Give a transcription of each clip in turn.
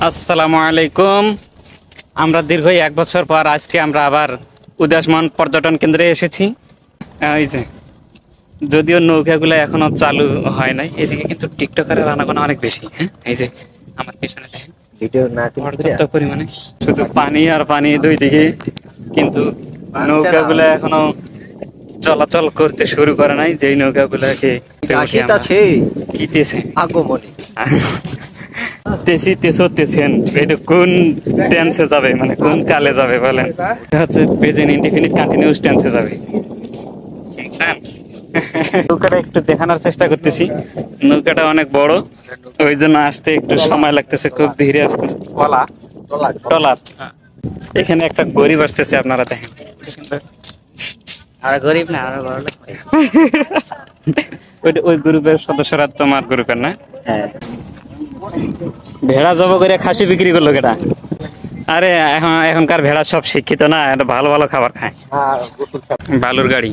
আসসালামু আলাইকুম। আমরা দীর্ঘ 1 বছর পর আজকে আমরা আবার উদাসমান পর্যটন কেন্দ্রে এসেছি। এই যে যদিও নৌকাগুলো এখনো চালু হয় নাই, এদিকে কিন্তু টিকটকারের আনাগোনা অনেক বেশি। হ্যাঁ, এই যে আমার পিছনে দেখেন ভিডিও না পর্যাপ্ত পরিমাণে শুধু পানি আর পানি দুই দিকে, কিন্তু নৌকাগুলো এখনো চলাচল করতে শুরু করে নাই। যেই নৌকাগুলোকে কিতেছে আগমনে তেসি তেসো তেসেন, এটা কোন টেন্সে যাবে, মানে কোন কালে যাবে বলেন? এটা হচ্ছে প্রেজেন্ট ইনডিফিনিট কন্টিনিউয়াস টেন্সে যাবে। বুঝছেন? নৌকাটা একটু দেখানোর চেষ্টা করতেছি। নৌকাটা অনেক বড়, ওই জন্য আসতে একটু সময় লাগতেছে, খুব ধীরে আসতেছে। টলার এখানে একটা গরিব আসতেছে, আপনারা দেখেন। আর গরিব না, আর বড় লোক। ওই গ্রুপের সদস্যরা তোমার গ্রুপের না? হ্যাঁ। ভেড়া জব করে খাসি বিক্রি করলো কেটা? আরে এখনকার ভেড়া সব শিক্ষিত না, এটা ভালো ভালো খাবার খায়। বালুর গাড়ি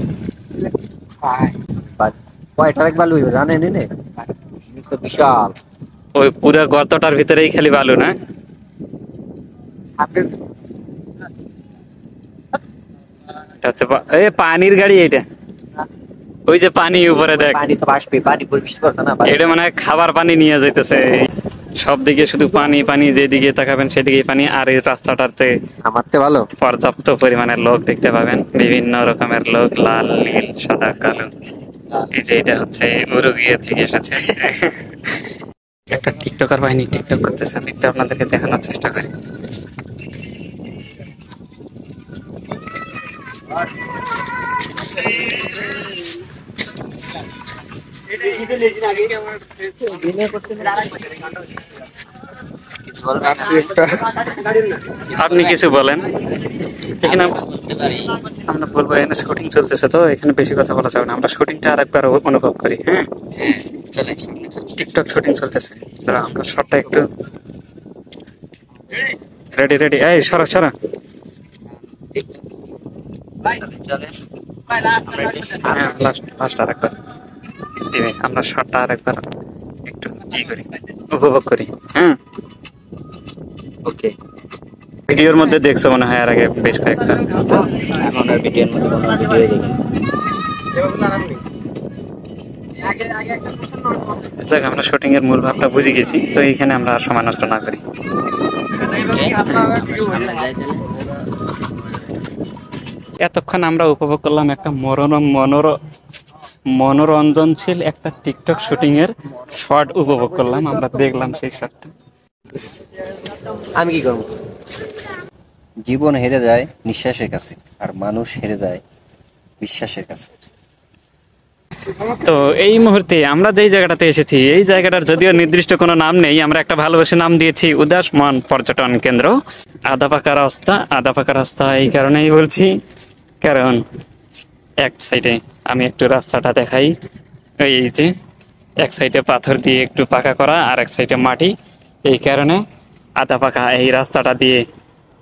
কয়টা বালু জানেন বিশাল, ওই পুরো গর্তটার ভিতরেই খালি বালু না? এটা হচ্ছে পানির গাড়ি। এটা ওই যে পানি উপরে দেখ, পানি তো আসবে, পানি পরিবেশ করতে না। এটা মানে খাবার পানি নিয়ে যাইতেছে। সব দিকে শুধু পানি পানি, যেদিকে তাকাবেন সেদিকে পানি। আর এই রাস্তাটাতে আমারতে ভালো পর্যাপ্ত পরিমাণে লোক দেখতে পাবেন, বিভিন্ন রকমের লোক, লাল নীল সাদা কালো। এই যে এটা হচ্ছে উরুগুয়ে থেকে এসেছে একটা টিকটকার বাহিনী টিকটক করতেছে, আমি একটু আপনাদেরকে দেখানোর চেষ্টা করি। আপনি কিছু বলেন। এখানে আমরা বলবো, এখানে শুটিং চলতেছে, তো এখানে বেশি কথা বলা যাবে না। আমরা শুটিংটা আরেকবার অনুভব করি। হ্যাঁ, টিকটক শুটিং চলতেছে, দাঁড়া আমরা শটটা একটু রেডি রেডি। এই সরা সরা, লাস্ট আরেকবার দিবে। আমরা শটটা আরেকবার একটু করি, উপভোগ করি। হ্যাঁ, ওকে। ভিডিওর মধ্যে দেখছো মনে হয় এর আগে বেশ কয়েকটা। এখন আর ভিডিওর মধ্যে কোনো ভিডিও দেখি। যাক, আমরা শুটিং এর মূল ভাবটা বুঝে গেছি, তো এইখানে আমরা আর সময় নষ্ট না করি। এতক্ষণ আমরা উপভোগ করলাম একটা মনোরঞ্জনশীল একটা টিকটক শুটিং এর শর্ট উপভোগ করলাম। আমরা দেখলাম সেই শর্টটা। আমি কি করব? জীবন হেরে যায় নিঃশ্বাসের কাছে, আর মানুষ হেরে যায় বিশ্বাসের কাছে। তো এই মুহূর্তে আমরা যেই জায়গাটাতে এসেছি, এই জায়গাটার যদিও নির্দিষ্ট কোনো নাম নেই, আমরা একটা ভালোবেসে নাম দিয়েছি উদাসমান পর্যটন কেন্দ্র। আধা পাকা রাস্তা এই কারণেই বলছি, কারণ এক সাইডে আমি একটু রাস্তাটা দেখাই। এই যে এক সাইডে পাথর দিয়ে একটু পাকা করা, আর এক সাইডে মাটি। এই কারণে আধা পাকা এই রাস্তাটা দিয়ে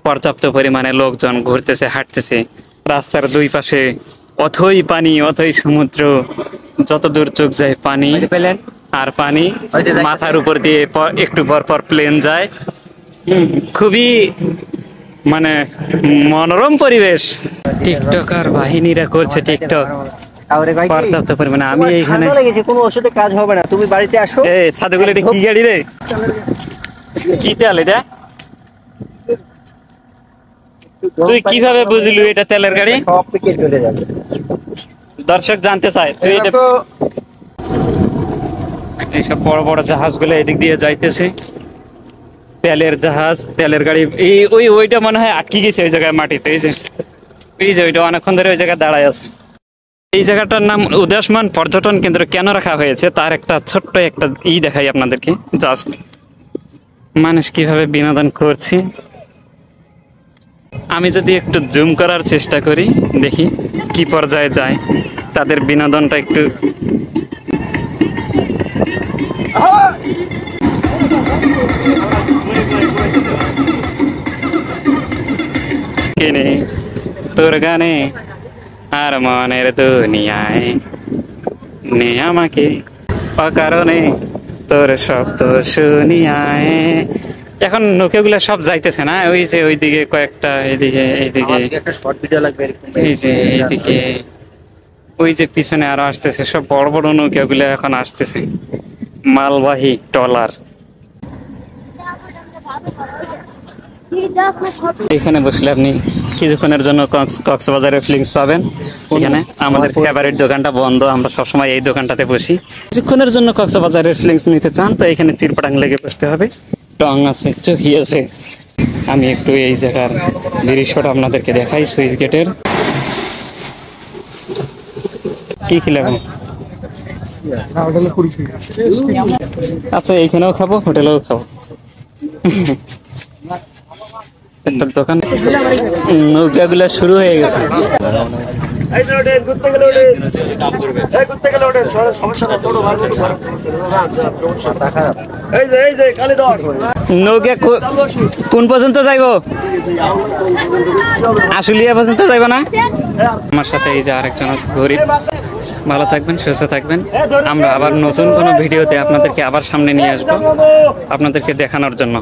পর্যাপ্ত পরিমাণে লোকজন ঘুরতেছে, হাঁটতেছে। রাস্তার দুই পাশে অথই পানি, অথই সমুদ্র, যত দূর চোখ যায় পানি আর পানি। মাথার উপর দিয়ে একটু পর পর প্লেন যায়। খুবই মানে মনোরম পরিবেশ। টিকটকার বাহিনীরা করছে টিকটক পর্যাপ্ত পরিমাণে। আমি এইখানে কোনো ওষুধে কাজ হবে না, তুমি বাড়িতে আসো। এই ছাদগুলো, এটা কি গাড়ি রে? কি তেল এটা? তুই কিভাবে বুঝলি এটা তেলের গাড়ি? সব থেকে চলে যাবে। দর্শক জানতে চায়, তুই এটা এইসব বড় বড় জাহাজগুলো এদিক দিয়ে যাইতেছে, তেলের জাহাজ, তেলের গাড়ি। ওইটা মনে হয় আটকে গেছে ওই জায়গায় মাটিতে। এই যে ওইটা অনেকক্ষণ ধরে ওই জায়গায় দাঁড়ায় আছে। এই জায়গাটার নাম উদাসমান পর্যটন কেন্দ্র কেন রাখা হয়েছে তার একটা ছোট্ট একটা দেখাই আপনাদেরকে। জাস্ট মানুষ কিভাবে বিনোদন করছে। আমি যদি একটু জুম করার চেষ্টা করি, দেখি কি পর্যায়ে যায় তাদের বিনোদনটা একটু। তোর গানে আর মনের দুনিয়ায় নে আমাকে অকারণে তোর শব্দ শুনিয়ায় এখন নৌকাগুলো সব যাইতেছে না, ওই যে ওইদিকে কয়েকটা, এইদিকে এইদিকে, একটা শর্ট ভিডিও লাগবে এরকম। এই যে এইদিকে, ওই যে পিছনে আরো আসতেছে সব বড় বড় নৌকাগুলো এখন আসতেছে, মালবাহী ট্রলার। এখানে বসলে আপনি কিছুক্ষণের জন্য কক্সবাজারের ফিলিংস পাবেন। এখানে আমাদের ফেভারিট দোকানটা বন্ধ, আমরা সবসময় এই দোকানটাতে বসি। কিছুক্ষণের জন্য কক্সবাজারের ফিলিংস নিতে চান তো এখানে চিরপাটাং লেগে বসতে হবে। টং আছে, চকি আছে। আমি একটু এই জায়গার দৃশ্যটা আপনাদেরকে দেখাই, সুইচ গেটের। কি খেলাম? আচ্ছা, এইখানেও খাবো, হোটেলেও খাবো। একটা দোকান, নৌকাগুলা শুরু হয়ে গেছে। নৌকা কোন পর্যন্ত যাইব? আশুলিয়া পর্যন্ত যাইব না? আমার সাথে এই যে আরেকজন আছে গরিব। ভালো থাকবেন, সুস্থ থাকবেন। আমরা আবার নতুন কোনো ভিডিওতে আপনাদেরকে আবার সামনে নিয়ে আসবো, আপনাদেরকে দেখানোর জন্য।